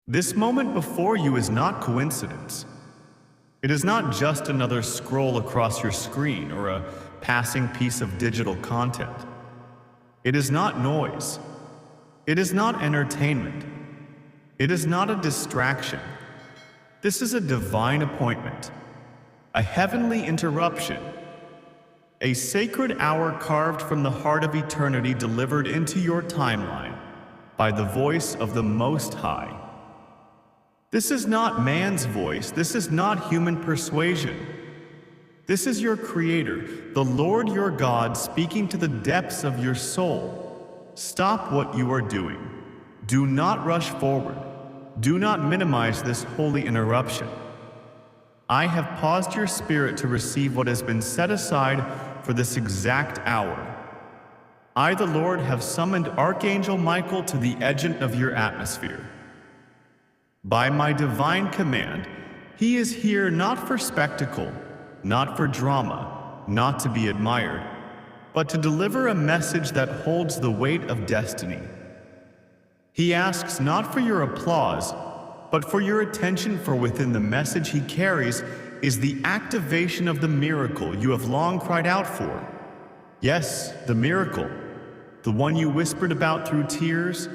This moment before you is not coincidence. It is not just another scroll across your screen or a passing piece of digital content. It is not noise. It is not entertainment. It is not a distraction. This is a divine appointment, a heavenly interruption, a sacred hour carved from the heart of eternity delivered into your timeline by the voice of the Most High. This is not man's voice. This is not human persuasion. This is your Creator, the Lord your God, speaking to the depths of your soul. Stop what you are doing. Do not rush forward. Do not minimize this holy interruption. I have paused your spirit to receive what has been set aside for this exact hour. I, the Lord, have summoned Archangel Michael to the edge of your atmosphere. By my divine command, he is here not for spectacle, not for drama, not to be admired, but to deliver a message that holds the weight of destiny. He asks not for your applause, but for your attention, for within the message he carries is the activation of the miracle you have long cried out for. Yes, the miracle, the one you whispered about through tears,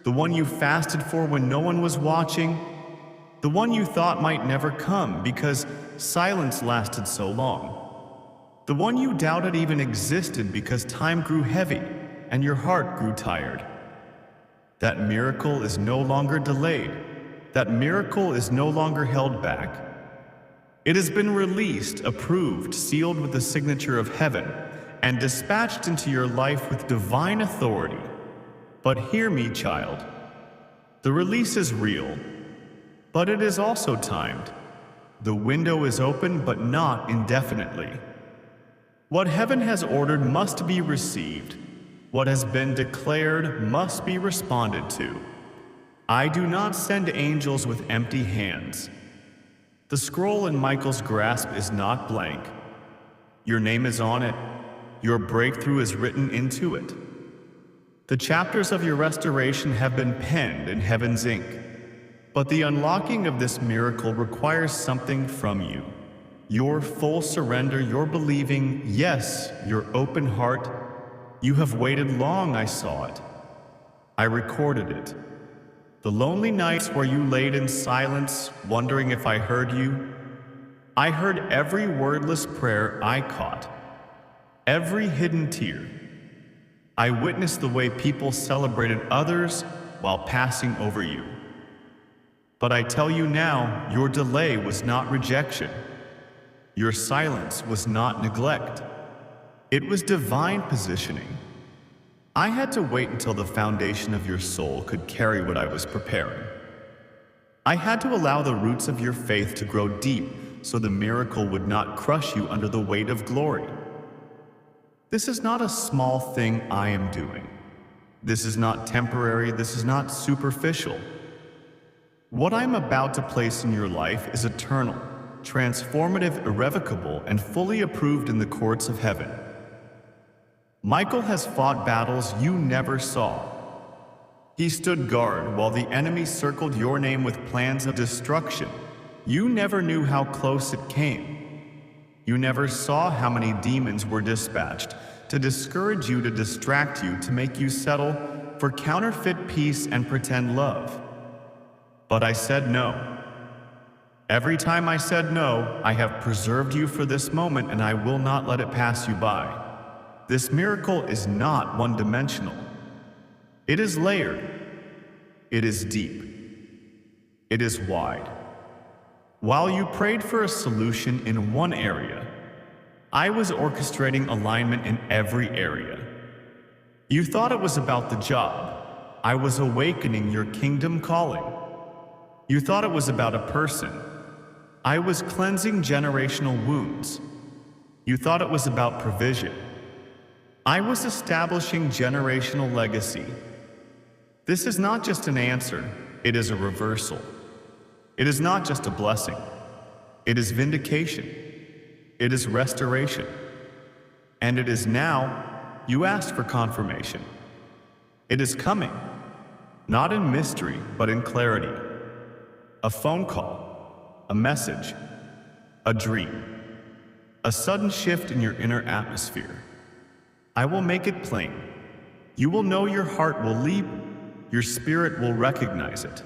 the one you fasted for when no one was watching, the one you thought might never come because silence lasted so long, the one you doubted even existed because time grew heavy and your heart grew tired. That miracle is no longer delayed. That miracle is no longer held back. It has been released, approved, sealed with the signature of heaven, and dispatched into your life with divine authority. But hear me, child. The release is real, but it is also timed. The window is open, but not indefinitely. What heaven has ordered must be received. What has been declared must be responded to. I do not send angels with empty hands. The scroll in Michael's grasp is not blank. Your name is on it. Your breakthrough is written into it. The chapters of your restoration have been penned in heaven's ink. But the unlocking of this miracle requires something from you. Your full surrender, your believing, yes, your open heart. You have waited long, I saw it. I recorded it. The lonely nights where you laid in silence, wondering if I heard you. I heard every wordless prayer I caught, every hidden tear. I witnessed the way people celebrated others while passing over you. But I tell you now, your delay was not rejection. Your silence was not neglect. It was divine positioning. I had to wait until the foundation of your soul could carry what I was preparing. I had to allow the roots of your faith to grow deep so the miracle would not crush you under the weight of glory. This is not a small thing I am doing. This is not temporary. This is not superficial. What I'm about to place in your life is eternal, transformative, irrevocable, and fully approved in the courts of heaven. Michael has fought battles you never saw. He stood guard while the enemy circled your name with plans of destruction. You never knew how close it came. You never saw how many demons were dispatched to discourage you, to distract you, to make you settle for counterfeit peace and pretend love. But I said no. Every time I said no, I have preserved you for this moment, and I will not let it pass you by. This miracle is not one-dimensional. It is layered. It is deep. It is wide. While you prayed for a solution in one area, I was orchestrating alignment in every area. You thought it was about the job. I was awakening your kingdom calling. You thought it was about a person. I was cleansing generational wounds. You thought it was about provision. I was establishing generational legacy. This is not just an answer, it is a reversal. It is not just a blessing. It is vindication. It is restoration. And it is now. You asked for confirmation. It is coming, not in mystery, but in clarity. a phone call, a message, a dream, a sudden shift in your inner atmosphere. I will make it plain. You will know, your heart will leap, your spirit will recognize it.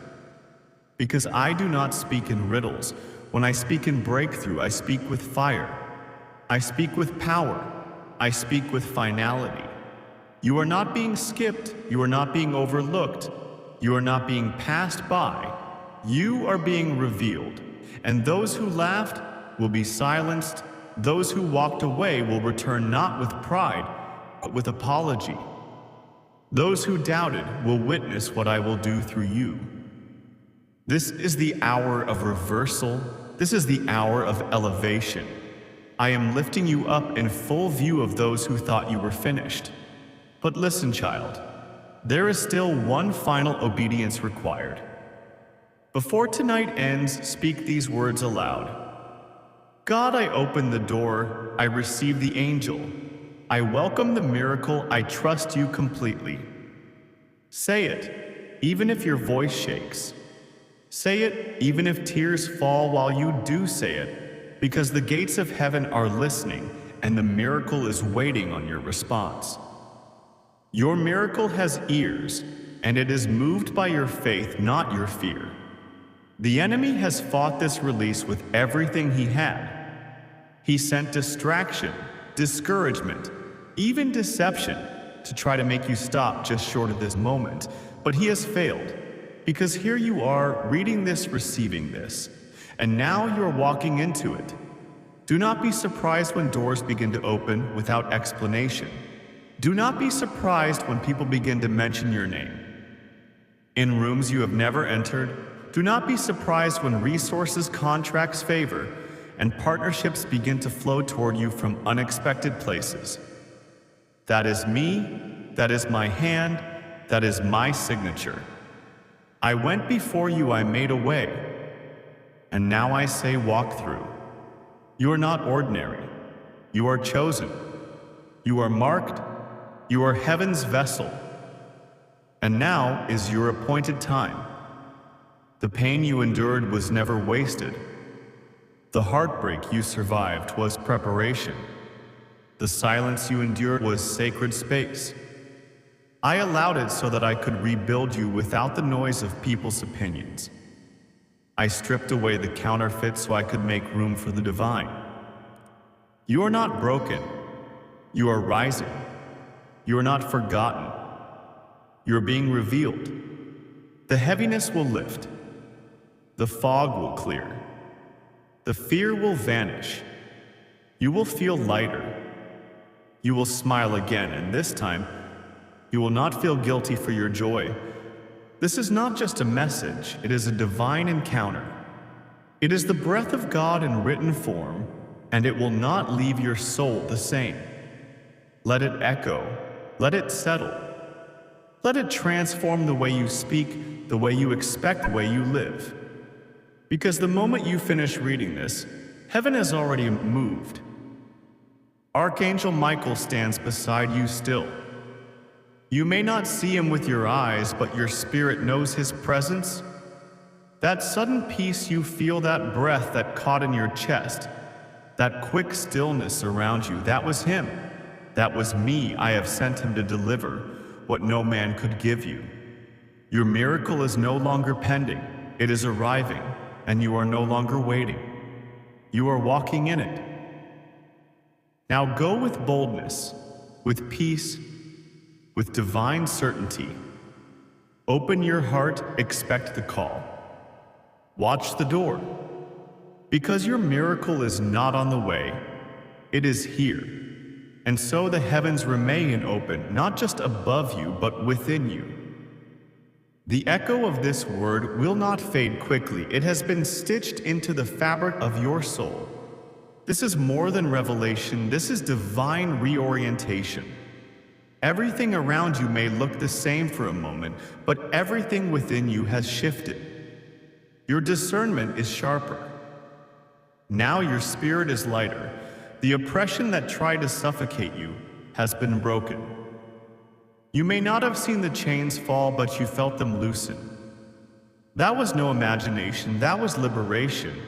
Because I do not speak in riddles. When I speak in breakthrough, I speak with fire. I speak with power. I speak with finality. You are not being skipped. You are not being overlooked. You are not being passed by. You are being revealed. And those who laughed will be silenced. Those who walked away will return not with pride, but with apology. Those who doubted will witness what I will do through you. This is the hour of reversal. This is the hour of elevation. I am lifting you up in full view of those who thought you were finished. But listen, child, there is still one final obedience required. Before tonight ends, speak these words aloud. God, I open the door. I receive the angel. I welcome the miracle. I trust you completely. Say it, even if your voice shakes. Say it, even if tears fall while you do say it, because the gates of heaven are listening and the miracle is waiting on your response. Your miracle has ears, and it is moved by your faith, not your fear. The enemy has fought this release with everything he had. He sent distraction, discouragement, even deception to try to make you stop just short of this moment, but he has failed, because here you are reading this, receiving this, and now you're walking into it. Do not be surprised when doors begin to open without explanation. Do not be surprised when people begin to mention your name. In rooms you have never entered, do not be surprised when resources, contracts favor, and partnerships begin to flow toward you from unexpected places. That is me, that is my hand, that is my signature. I went before you, I made a way, and now I say walk through. You are not ordinary. You are chosen. You are marked. You are heaven's vessel. And now is your appointed time. The pain you endured was never wasted. The heartbreak you survived was preparation. The silence you endured was sacred space. I allowed it so that I could rebuild you without the noise of people's opinions. I stripped away the counterfeit so I could make room for the divine. You are not broken. You are rising. You are not forgotten. You are being revealed. The heaviness will lift. The fog will clear. The fear will vanish. You will feel lighter. You will smile again, and this time, you will not feel guilty for your joy. This is not just a message, it is a divine encounter. It is the breath of God in written form, and it will not leave your soul the same. Let it echo. Let it settle. Let it transform the way you speak, the way you expect, the way you live. Because the moment you finish reading this, heaven has already moved. Archangel Michael stands beside you still. You may not see him with your eyes, but your spirit knows his presence. That sudden peace you feel, that breath that caught in your chest, that quick stillness around you, that was him. That was me. I have sent him to deliver what no man could give you. Your miracle is no longer pending. It is arriving, and you are no longer waiting. You are walking in it. Now go with boldness, with peace, with divine certainty. Open your heart, expect the call. Watch the door, because your miracle is not on the way, it is here. And so the heavens remain open, not just above you, but within you. The echo of this word will not fade quickly. It has been stitched into the fabric of your soul. This is more than revelation, this is divine reorientation. Everything around you may look the same for a moment, but everything within you has shifted. Your discernment is sharper. Now your spirit is lighter. The oppression that tried to suffocate you has been broken. You may not have seen the chains fall, but you felt them loosen. That was no imagination, that was liberation.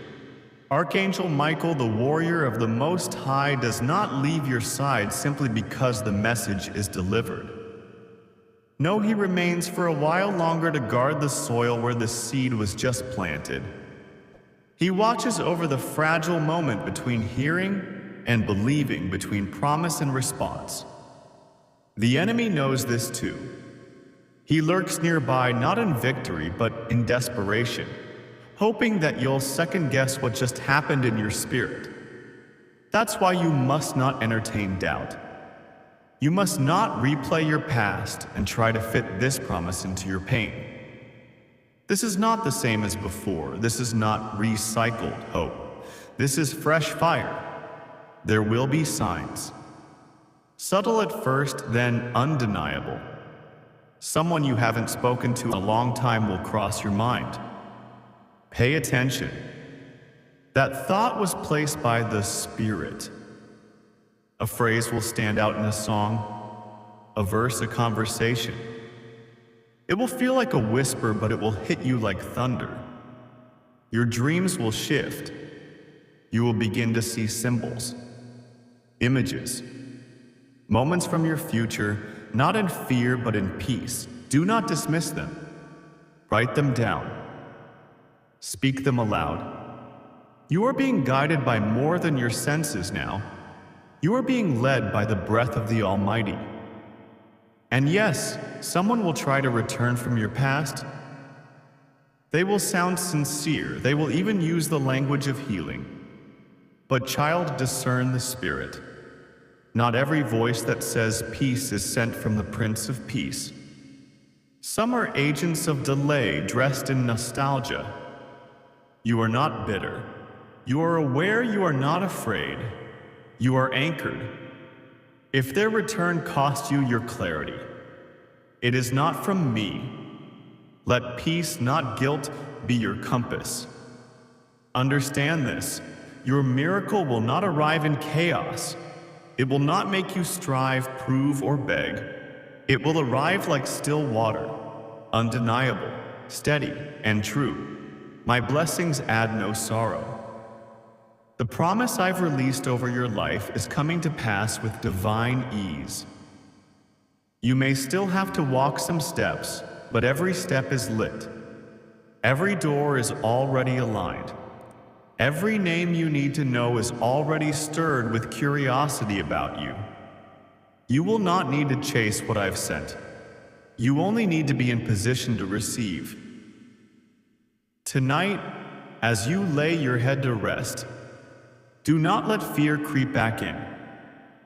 Archangel Michael, the warrior of the Most High, does not leave your side simply because the message is delivered. No, he remains for a while longer to guard the soil where the seed was just planted. He watches over the fragile moment between hearing and believing, between promise and response. The enemy knows this too. He lurks nearby, not in victory, but in desperation, hoping that you'll second-guess what just happened in your spirit. That's why you must not entertain doubt. You must not replay your past and try to fit this promise into your pain. This is not the same as before. This is not recycled hope. This is fresh fire. There will be signs. Subtle at first, then undeniable. Someone you haven't spoken to in a long time will cross your mind. Pay attention. That thought was placed by the Spirit. A phrase will stand out in a song, a verse, a conversation. It will feel like a whisper, but it will hit you like thunder. Your dreams will shift. You will begin to see symbols, images, moments from your future, not in fear, but in peace. Do not dismiss them. Write them down. Speak them aloud. You are being guided by more than your senses now. You are being led by the breath of the Almighty. And yes, someone will try to return from your past. They will sound sincere. They will even use the language of healing. But child, discern the Spirit. Not every voice that says peace is sent from the Prince of Peace. Some are agents of delay dressed in nostalgia. You are not bitter. You are aware, you are not afraid. You are anchored. If their return cost you your clarity, it is not from me. Let peace, not guilt, be your compass. Understand this. Your miracle will not arrive in chaos. It will not make you strive, prove, or beg. It will arrive like still water, undeniable, steady, and true. My blessings add no sorrow. The promise I've released over your life is coming to pass with divine ease. You may still have to walk some steps, but every step is lit. Every door is already aligned. Every name you need to know is already stirred with curiosity about you. You will not need to chase what I've sent. You only need to be in position to receive. Tonight, as you lay your head to rest, do not let fear creep back in.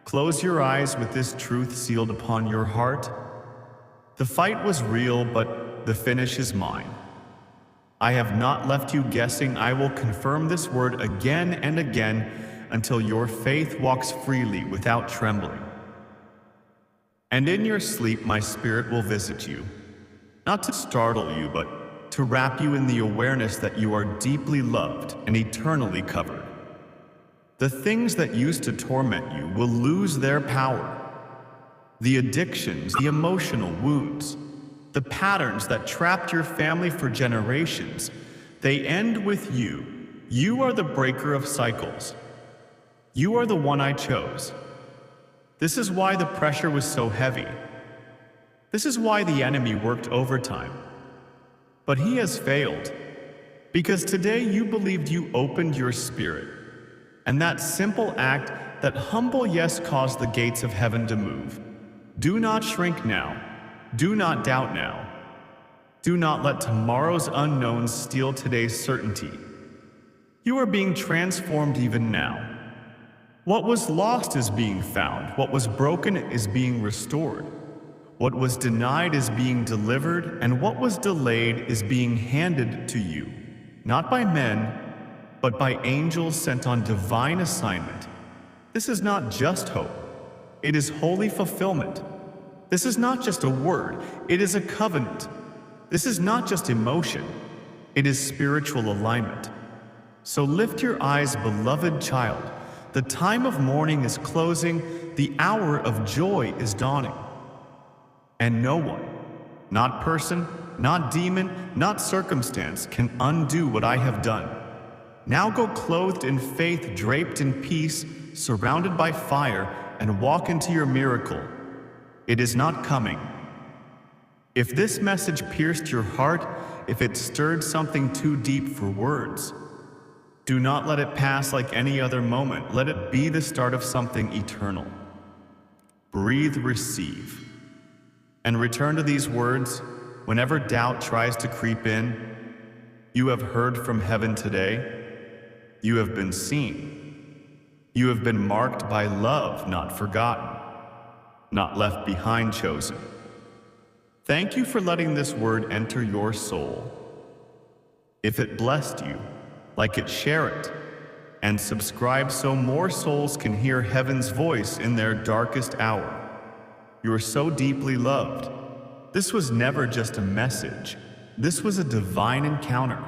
Close your eyes with this truth sealed upon your heart. The fight was real, but the finish is mine. I have not left you guessing. I will confirm this word again and again until your faith walks freely without trembling. And in your sleep, my Spirit will visit you, not to startle you, but to wrap you in the awareness that you are deeply loved and eternally covered. The things that used to torment you will lose their power. The addictions, the emotional wounds, the patterns that trapped your family for generations, they end with you. You are the breaker of cycles. You are the one I chose. This is why the pressure was so heavy. This is why the enemy worked overtime. But he has failed, because today you believed you opened your spirit. And that simple act, that humble yes, caused the gates of heaven to move. Do not shrink now. Do not doubt now. Do not let tomorrow's unknowns steal today's certainty. You are being transformed even now. What was lost is being found. What was broken is being restored. What was denied is being delivered, and what was delayed is being handed to you, not by men, but by angels sent on divine assignment. This is not just hope. It is holy fulfillment. This is not just a word. It is a covenant. This is not just emotion. It is spiritual alignment. So lift your eyes, beloved child. The time of mourning is closing. The hour of joy is dawning. And no one, not person, not demon, not circumstance, can undo what I have done. Now go clothed in faith, draped in peace, surrounded by fire, and walk into your miracle. It is not coming. If this message pierced your heart, if it stirred something too deep for words, do not let it pass like any other moment. Let it be the start of something eternal. Breathe, receive, and return to these words whenever doubt tries to creep in. You have heard from heaven today. You have been seen. You have been marked by love, not forgotten, not left behind, chosen. Thank you for letting this word enter your soul. If it blessed you, like it, share it, and subscribe so more souls can hear heaven's voice in their darkest hour. You are so deeply loved. This was never just a message. This was a divine encounter.